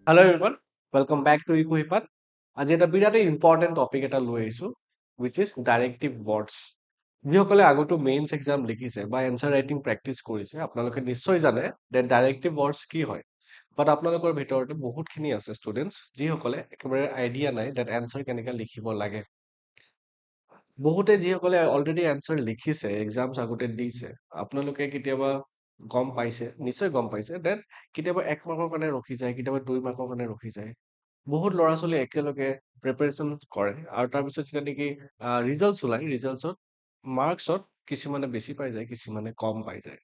Hello everyone, welcome back to Equipat. আজি এটা বিৰাটেই ইম্পৰ্টেণ্ট টপিক এটা লৈ আহিছো which is ডাইৰেক্টিভ ৱৰ্ডছ। যিসকলে আগতো মেইনছ এক্সাম লিখিছে বা এনচাৰ ৰাইটিং প্ৰেক্টিচ কৰিছে আপোনালোকে নিশ্চয় জানে যে ডাইৰেক্টিভ ৱৰ্ডছ কি হয়। বাট আপোনালোকৰ ভিতৰতে বহুতখিনি আছে ষ্টুডেণ্টছ যিসকলে একেবাৰে আইডিয়া নাই ডেট এনচাৰ কেনেকৈ লিখিব লাগে। বহুতে যিসকলে অলৰেডি এনচাৰ লিখিছে এক্সামছ আগতে দিছে আপোনালোকে কেতিয়াবা গম পাইছে নিশ্চয় গম পাইছে ডেট কেতিয়াবা 1 মাৰ্কৰ কাৰণে ৰখি যায় কেতিয়াবা 2 মাৰ্কৰ কাৰণে ৰখি যায় বহুত ল'ৰা ছোৱালী একেলগে প্ৰিপাৰেচন কৰে আৰু তাৰপিছত যেতিয়া নেকি ৰিজাল্টছ ওলাই ৰিজাল্টছত মাৰ্কছত কিছুমানে বেছি পাই যায় কিছুমানে কম পাই যায়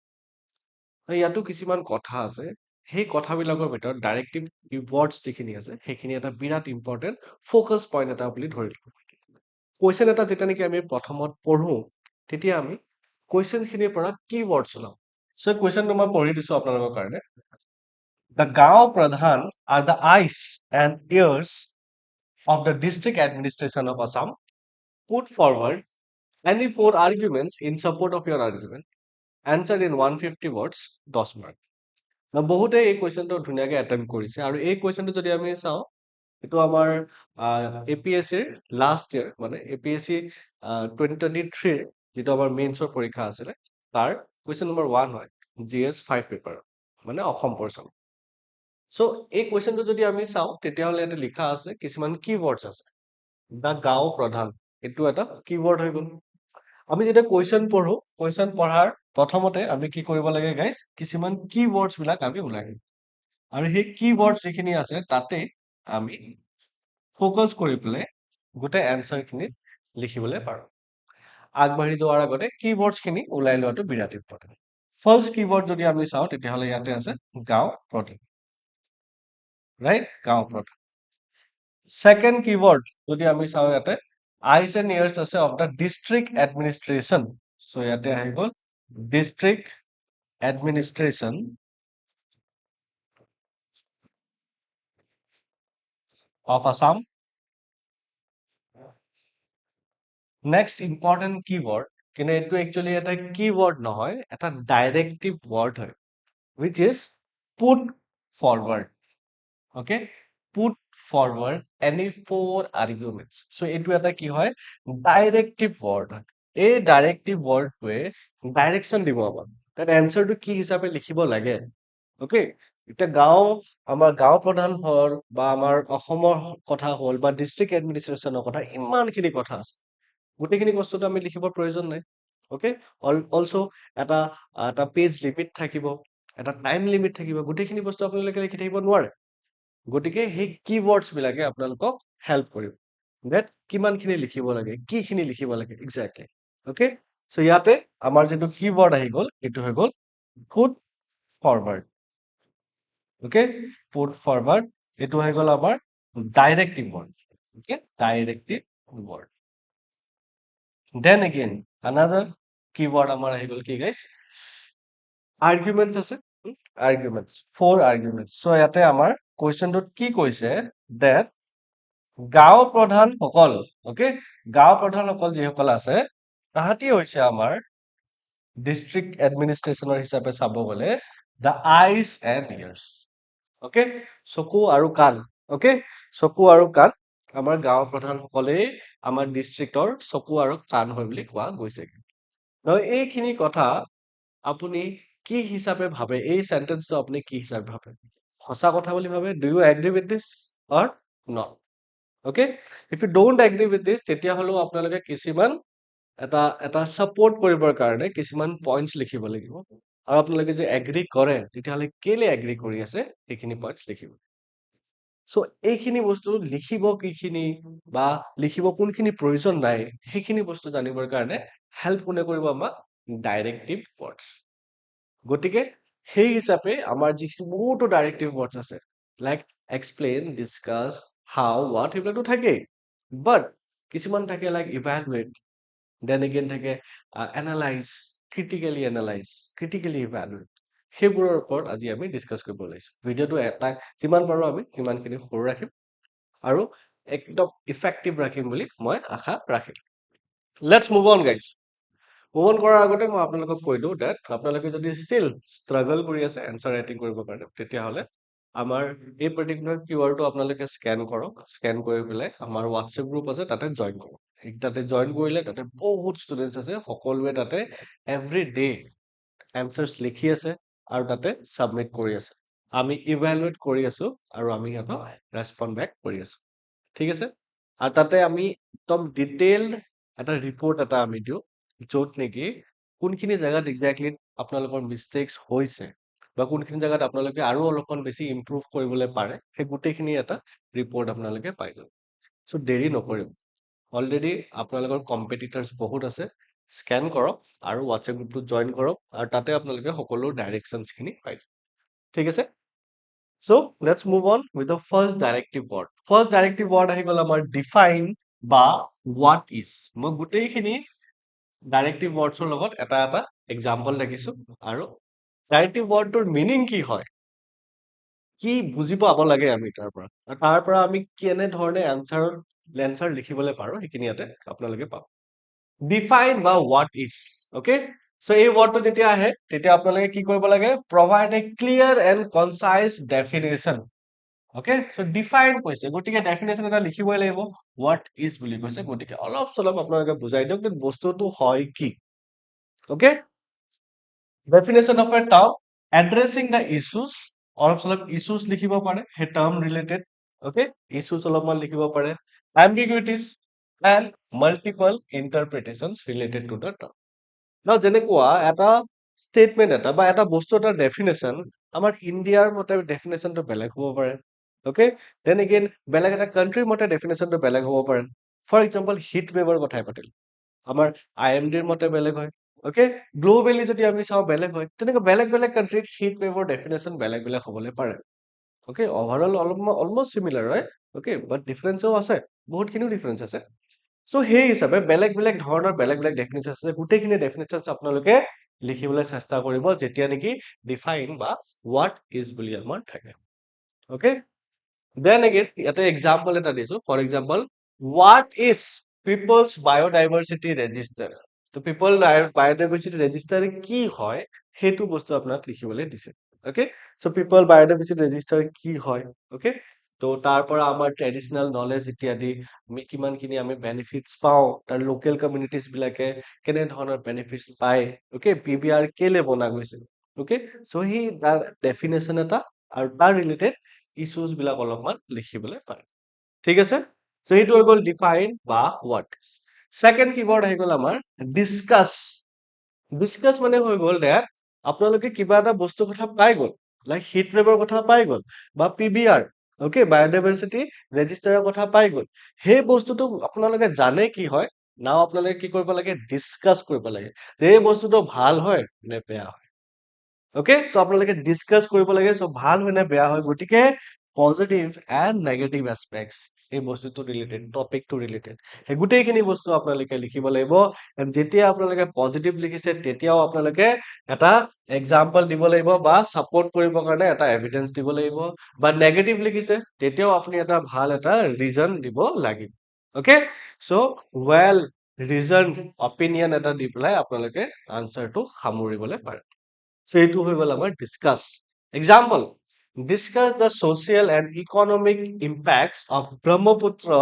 আৰু ইয়াতো কিছুমান কথা আছে সেই কথাবিলাকৰ ভিতৰত ডাইৰেক্টিভ ৱৰ্ডছ যিখিনি আছে সেইখিনি এটা বিৰাট ইম্পৰ্টেণ্ট ফ'কাছ পইণ্ট এটা বুলি ধৰিলোঁ কুৱেশ্যন এটা যেতিয়া নেকি আমি প্ৰথমত পঢ়ো তেতিয়া আমি কুৱেশ্যনখিনিৰ পৰা কি ৱৰ্ডছ ওলাম চ' কুৱেশ্যনটো মই পঢ়ি দিছোঁ আপোনালোকৰ কাৰণে The Gao Pradhan are the eyes and ears of the district administration of Assam. Put forward any 4 arguments in support of your argument. Answer in 150 words, 10 mark. বহুতে এই কুৱেশ্যনটো ধুনীয়াকৈ এটেম্প কৰিছে আৰু এই কুৱেশ্যনটো যদি আমি চাওঁ এইটো আমাৰ APSCৰ লাষ্ট ইয়াৰ মানে APSC 2023 যিটো আমাৰ মেইনছৰ পৰীক্ষা আছিলে তাৰ কুৱেশ্যন নম্বৰ 1 হয় GS 5 পেপাৰ মানে অসম পৰ্চন চ' এই কুৱেশ্যনটো যদি আমি চাওঁ তেতিয়াহ'লে ইয়াতে লিখা আছে কিছুমান কিৱৰ্ডছ আছে দা গাঁও প্ৰধান এইটো এটা কিৱৰ্ড হৈ গ'ল আমি যেতিয়া কুৱেশ্যন পঢ়ো কুৱেশ্যন পঢ়াৰ প্ৰথমতে আমি কি কৰিব লাগে গাইজ কিছুমান কিৱৰ্ডছ বিলাক আমি ওলাই আহিম আৰু সেই কিৱৰ্ড যিখিনি আছে তাতে আমি ফ'কাছ কৰি পেলাই গোটেই এনচাৰখিনিত লিখিবলৈ পাৰোঁ আগবাঢ়ি যোৱাৰ আগতে কিৱৰ্ডছখিনি ওলাই লোৱাটো বিৰাট ইম্পৰ্টেণ্ট ফাৰ্ষ্ট কিৱৰ্ড যদি আমি চাওঁ তেতিয়াহ'লে ইয়াতে আছে গাঁও প্ৰধান ৰাইট গাঁও প্ৰধান Second keyword যদি আমি চাওঁ ইয়াতে eyes and ears আছে of the district administration so ইয়াতে আহি গ'ল district administration of Assam next important keyword কিন্তু এইটো actually এটা keyword নহয় এটা directive word হয় which is put forward okay put forward any 4 arguments so এইটো এটা কি হয় directive word হয় এই ডাইৰেক্টিভ ৱৰ্ডটোৱে ডাইৰেকশ্যন দিব আমাক তাত এনচাৰটো কি হিচাপে লিখিব লাগে অ'কে এতিয়া আমাৰ গাঁও প্ৰধান হ'ল বা আমাৰ অসমৰ কথা হ'ল বা ডিষ্ট্ৰিক্ট এডমিনিষ্ট্ৰেশ্যনৰ কথা ইমানখিনি কথা আছে গোটেইখিনি বস্তুটো আমি লিখিবৰ প্ৰয়োজন নাই অ'কে অলছ' এটা এটা পেজ লিমিট থাকিব এটা টাইম লিমিট থাকিব গোটেইখিনি বস্তু আপোনালোকে লিখি থাকিব নোৱাৰে গতিকে সেই কিৱৰ্ডছ বিলাকে আপোনালোকক হেল্প কৰিব ডেট কিমানখিনি লিখিব লাগে কিখিনি লিখিব লাগে এক্সেক্টলি অ'কে চ' ইয়াতে আমাৰ যিটো কিৱৰ্ড আহি গ'ল এইটো হৈ গ'ল put forward okay put forward এইটো হৈ গ'ল আমাৰ directive word okay directive word then again another keyword আমাৰ আহি গ'ল কি গাইছ আৰ্গুমেণ্টছ আছে আৰ্গুমেণ্টছ 4 arguments চ' ইয়াতে আমাৰ কুৱেশ্যনটোত কি কৈছে ডেট গাঁও প্ৰধানসকল অ'কে গাঁও প্ৰধানসকল যিসকল আছে তাহাঁতি হৈছে আমাৰ ডিষ্ট্ৰিক্ট এডমিনিষ্ট্ৰেশ্যনৰ হিচাপে চাব গ'লে the eyes and years okay চকু আৰু কাণ অ'কে চকু আৰু কাণ আমাৰ গাঁও প্ৰধানসকলেই আমাৰ ডিষ্ট্ৰিক্টৰ চকু আৰু কাণ হয় বুলি কোৱা গৈছে এইখিনি কথা আপুনি কি হিচাপে ভাবে এই চেন্টেন্সটো আপুনি কি হিচাপে ভাবে সঁচা কথা বুলি ভাবে do you agree with this or not okay if you don't agree with this তেতিয়াহ'লেও আপোনালোকে কিছুমান এটা ছাপোৰ্ট কৰিবৰ কাৰণে কিছুমান পইণ্টছ লিখিব লাগিব আৰু আপোনালোকে যে এগ্ৰি কৰে তেতিয়াহ'লে কেলে এগ্ৰি কৰি আছে সেইখিনি পইণ্টছ লিখিব চ' এইখিনি বস্তু লিখিব কিখিনি বা লিখিব কোনখিনি প্ৰয়োজন নাই সেইখিনি বস্তু জানিবৰ কাৰণে হেল্প কোনে কৰিব আমাক ডাইৰেক্টিভ ৱৰ্ডছ গতিকে সেই হিচাপে আমাৰ যি বহুতো ডাইৰেক্টিভ ৱৰ্ডছ আছে like explain discuss how what সেইবিলাকতো থাকেই বাট কিছুমান থাকে লাইক ইভেলুৱেট দেন এগেইন থাকে এনালাইজ ক্ৰিটিকেলি ইভেলুৱেট সেইবোৰৰ ওপৰত আজি আমি ডিছকাছ কৰিব ওলাইছোঁ ভিডিঅ'টো এটা যিমান পাৰোঁ আমি সিমানখিনি সৰু ৰাখিম আৰু একদম ইফেক্টিভ ৰাখিম বুলি মই আশা ৰাখিম let's move on guys move on কৰাৰ আগতে মই আপোনালোকক কৈ দিওঁ ডেট আপোনালোকে যদি ষ্টিল ষ্ট্ৰাগল কৰি আছে এনচাৰ ৰাইটিং কৰিবৰ কাৰণে তেতিয়াহ'লে আমাৰ এই পাৰ্টিকুলাৰ কিউআৰটো আপোনালোকে স্কেন কৰক, স্কেন কৰি পেলাই আমাৰ হোৱাটছএপ গ্ৰুপ আছে তাতে জইন কৰক। তাতে জইন কৰিলে তাতে বহুত ষ্টুডেণ্টছ আছে, সকলোৱে তাতে এভৰি ডে এনচাৰ্ছ লিখি আছে আৰু তাতে ছাবমিট কৰি আছে। আমি ইভেলুৱেট কৰি আছো আৰু আমি সিহঁতক ৰেছপণ্ড বেক কৰি আছো। ঠিক আছে? আৰু তাতে আমি একদম ডিটেইলড এটা ৰিপৰ্ট এটা আমি দিওঁ, য'ত নেকি কোনখিনি জেগাত এক্সেক্টলি আপোনালোকৰ মিষ্টেক্স হৈছে বা কোনখিনি জেগাত আপোনালোকে আৰু অলপমান বেছি ইম্প্ৰুভ কৰিবলৈ পাৰে, সেই গোটেইখিনি এটা ৰিপৰ্ট আপোনালোকে পাই যাব। চ' দেৰি নকৰিব। অলৰেডি আপোনালোকৰ কম্পিটিটাৰ্ছ বহুত আছে, স্কেন কৰক আৰু হোৱাটছএপ গ্ৰুপটোত জইন কৰক আৰু তাতে আপোনালোকে সকলো ডাইৰেকশ্যনছখিনি পাই যাব। ঠিক আছে? So' let's move on with the first directive word. First directive word আহি গ'ল আমাৰ ডিফাইন বা হোৱাট ইজ। মই গোটেইখিনি ডাইৰেক্টিভ ৱৰ্ডছৰ লগত এটা এটা এক্সাম্পল দেখিছো আৰু ডাইৰেক্টিভ ৱৰ্ডটোৰ মিনিং কি হয়, কি বুজি পাব লাগে আমি তাৰ পৰা, আৰু তাৰ পৰা আমি কেনেধৰণে এনচাৰ লিখিবলৈ পাৰো সেইখিনি ইয়াতে আপোনালোকে পাব। ডিফাইন বা হোৱাট ইজ। অ'কে, চ' এই ৱৰ্ডটো যেতিয়া আহে তেতিয়া আপোনালোকে কি কৰিব লাগে, provide a clear and concise definition. Okay, so' define কৈছে গতিকে ডেফিনেশ্যন এটা লিখিবই লাগিব। হোৱাট ইজ বুলি কৈছে গতিকে অলপ চলপ আপোনালোকে বুজাই দিয়ক যে বস্তুটো হয় কি। Okay, definition of a term addressing the issues, অলপ চলপ issues লিখিব পাৰে সেই term related. Okay, issues অলপমান লিখিব পাৰে, ambiguities and multiple interpretations related to the term. Now যেনেকুৱা এটা statement এটা বা এটা বস্তু এটা definition আমাৰ ইণ্ডিয়াৰ মতে definitionটো বেলেগ হ'ব পাৰে। Okay, then again বেলেগ এটা country মতে definitionটো বেলেগ হ'ব পাৰে। For example, heat waveৰ কথাই পাতিলো, আমাৰ IMDৰ মতে বেলেগ হয়। অ'কে, গ্ল'বেলি যদি আমি চাওঁ বেলেগ হয়, তেনেকৈ বেলেগ বেলেগ কাণ্ট্ৰিত হিট ৱেভৰ ডেফিনেশ্যন বেলেগ বেলেগ হ'বলৈ পাৰে। অ'কে, অভাৰঅল অলমষ্ট চিমিলাৰ হয়। অ'কে, বাট ডিফাৰেঞ্চো আছে, বহুতখিনিও ডিফাৰেঞ্চ আছে। চ' সেই হিচাপে বেলেগ বেলেগ ধৰণৰ বেলেগ বেলেগ ডেফিনেশ্যন আছে, গোটেইখিনি ডেফিনেশ্যন আপোনালোকে লিখিবলৈ চেষ্টা কৰিব যেতিয়া নেকি ডিফাইন বা হোৱাট ইজ বুলি আমাৰ থাকে। অ'কে, দেন এগেইন ইয়াতে এক্সাম্পল এটা দিছো। For example, what is people's biodiversity register. তো পিপল বায়'ডাইভাৰ্চিটি ৰেজিষ্টাৰ কি হয় সেইটো বস্তু আপোনাক লিখিবলৈ দিছে। অ'কে, চ' পিপল বায়'ডাইভাৰ্চিটি ৰেজিষ্টাৰ কি হয়। অ'কে, তো তাৰ পৰা আমাৰ ট্ৰেডিচনেল নলেজ ইত্যাদি আমি কিমানখিনি আমি বেনিফিটছ পাওঁ, তাৰ লোকেল কমিউনিটিজ বিলাকে কেনেধৰণৰ বেনিফিটছ পায়। অ'কে, PBR কেলে বনা গৈছে। অ'কে, চ' সেই তাৰ ডেফিনেশ্যন এটা আৰু তাৰ ৰিলেটেড ইছ্যুজ বিলাক অলপমান লিখিবলৈ পাৰে। ঠিক আছে, চ' সেইটো হৈ গ'ল ডিফাইন বা হোৱাট ইজ। ছেকেণ্ড কিৱৰ্ড আহি গ'ল আমাৰ ডিছকাছ। ডিছকাছ মানে হৈ গ'ল ডেট আপোনালোকে কিবা এটা বস্তুৰ কথা পাই গ'ল, লাইক হিট ৱেভৰ কথা পাই গ'ল বা PBR, অ'কে, বায়'ডাইভাৰ্চিটি ৰেজিষ্টাৰৰ কথা পাই গ'ল। সেই বস্তুটো আপোনালোকে জানে কি হয়, নাও আপোনালোকে কি কৰিব লাগে, ডিছকাছ কৰিব লাগে যে এই বস্তুটো ভাল হয় নে বেয়া হয়। অ'কে, চ' আপোনালোকে ডিছকাছ কৰিব লাগে, চ' ভাল হয় নে বেয়া হয়, গতিকে পজিটিভ এণ্ড নেগেটিভ এছপেক্টছ এই বস্তুটো ৰিলেটেড, টপিকটো ৰিলেটেড, সেই গোটেইখিনি বস্তু আপোনালোকে লিখিব লাগিব। এণ্ড যেতিয়া আপোনালোকে পজিটিভ লিখিছে তেতিয়াও আপোনালোকে এটা এক্সাম্পল দিব লাগিব বা ছাপৰ্ট কৰিবৰ কাৰণে এটা এভিডেন্স দিব লাগিব, বা নেগেটিভ লিখিছে তেতিয়াও আপুনি এটা ভাল এটা ৰিজন দিব লাগিব। অ'কে, চ' ৱেল ৰিজন অপিনিয়ন এটা দি পেলাই আপোনালোকে আনচাৰটো সামৰিবলৈ পাৰে। চ' এইটো হৈ গ'ল আমাৰ discuss. Example, discuss the social and economic impacts of Brahmaputra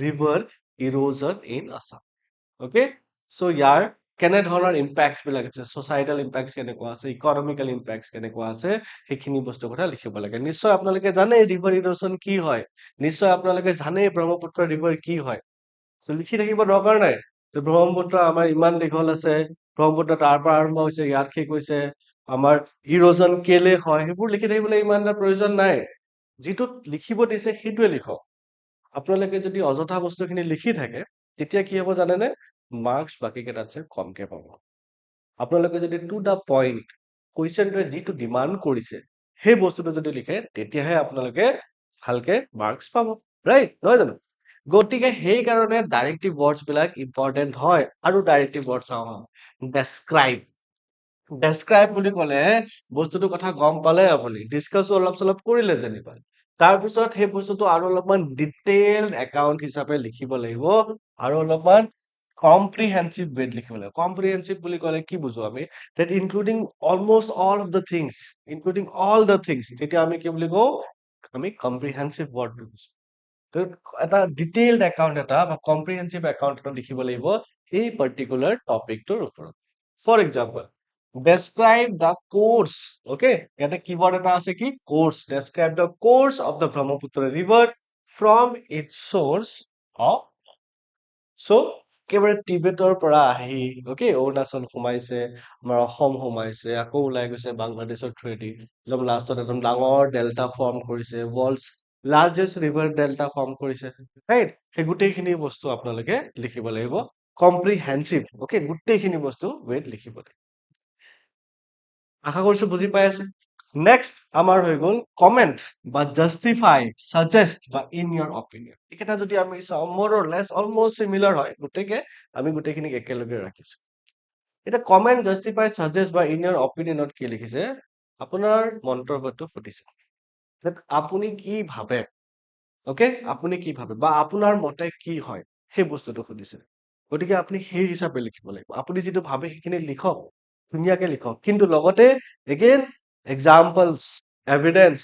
river erosion in Assam. Okay, so ইয়াৰ কেনেধৰণৰ ইম্পেক্টছ বিলাক আছে, ছ'চাইটেল ইম্পেক্টছ কেনেকুৱা আছে, ইকনমিকেল ইম্পেক্টছ কেনেকুৱা আছে, সেইখিনি বস্তুৰ কথা লিখিব লাগে। নিশ্চয় আপোনালোকে জানে ৰিভাৰ ইৰোশ্যন কি হয়, নিশ্চয় আপোনালোকে জানে ব্ৰহ্মপুত্ৰ ৰিভাৰ কি হয়। চ' লিখি থাকিব দৰকাৰ নাই যে ব্ৰহ্মপুত্ৰ আমাৰ ইমান দীঘল আছে, ব্ৰহ্মপুত্ৰ তাৰ পৰা আৰম্ভ হৈছে ইয়াত শেষ হৈছে, আমাৰ ইৰোজন কেলে হয়, সেইবোৰ লিখি থাকিবলৈ ইমান এটা প্ৰয়োজন নাই। যিটোত লিখিব দিছে সেইটোৱে লিখক। আপোনালোকে যদি অযথা বস্তুখিনি লিখি থাকে তেতিয়া কি হ'ব জানেনে, মাৰ্কছ বাকী কেইটাতছে কমকে পাব। আপোনালোকে যদি টু দা পইণ্ট কুৱেশ্যনটোৱে যিটো ডিমাণ্ড কৰিছে সেই বস্তুটো যদি লিখে তেতিয়াহে আপোনালোকে ভালকে মাৰ্কছ পাব, ৰাইট নহয় জানো। গতিকে সেইকাৰণে ডাইৰেক্টিভ ৱৰ্ডছ বিলাক ইম্পৰ্টেণ্ট হয়। আৰু ডাইৰেক্টিভ ৱৰ্ড চাওঁ, ডেছক্ৰাইব। ডেছক্ৰাইব বুলি ক'লে বস্তুটোৰ কথা গম পালে আপুনি, ডিছকাছো অলপ চলপ কৰিলে যেনিবা, তাৰপিছত সেই বস্তুটো আৰু অলপমান ডিটেইলড একাউণ্ট হিচাপে লিখিব লাগিব আৰু অলপমান কম্প্ৰিহেনচিভ ৱেত লিখিব লাগিব। কম্প্ৰিহেনচিভ বুলি ক'লে কি বুজো আমি? that including almost all of the things, including all the things, তেতিয়া আমি কি বুলি কওঁ? আমি কম্প্ৰিহেনচিভ ৱৰ্ড বুজো। তো এটা ডিটেইলড একাউণ্ট এটা বা কম্প্ৰিহেনচিভ একাউণ্ট এটা লিখিব লাগিব এই পাৰ্টিকুলাৰ টপিকটোৰ ওপৰত। For example, describe the course. Okay, ইয়াতে কিৱৰ্ড এটা আছে কি? Course. Describe the course of the Brahmaputra river from its source of. So' একেবাৰে টিবেটৰ পৰা আহি অ'কে অৰুণাচল সোমাইছে, আমাৰ অসম সোমাইছে, আকৌ ওলাই গৈছে বাংলাদেশৰ থ্ৰুৱেদি, একদম লাষ্টত একদম ডাঙৰ ডেল্টা ফৰ্ম কৰিছে, world's largest river delta form কৰিছে, ৰাইট? সেই গোটেইখিনি বস্তু আপোনালোকে লিখিব লাগিব কম্প্ৰিহেনচিভ। অ'কে, গোটেইখিনি বস্তু ৱেত লিখিব লাগিব। আশা কৰিছো বুজি পাই আছে। নেক্সট আমাৰ হৈ গ'ল কমেন্ট বা জাষ্টিফাই, সাজেষ্ট বা ইন ইয়ৰ অপিনিয়ন। এইকেইটা যদি আমি চাওঁ মোৰ অৰ লেছ অলমষ্ট চিমিলাৰ হয়, গোটেইকে আমি গোটেইখিনিক একেলগে ৰাখিছো। এতিয়া কমেন্ট, জাষ্টিফাই, সাজেষ্ট বা ইন ইয়ৰ অপিনিয়নত কি লিখিছে? আপোনাৰ মন্তব্যটো সুধিছে। আপুনি কি ভাবে? অ'কে, আপুনি কি ভাবে বা আপোনাৰ মতে কি হয় সেই বস্তুটো সুধিছে। গতিকে আপুনি সেই হিচাপে লিখিব লাগিব। আপুনি যিটো ভাবে সেইখিনি লিখক, ধুনীয়াকে লিখক, কিন্তু লগতে এগেইন এক্সাম্পলছ, এভিডেন্স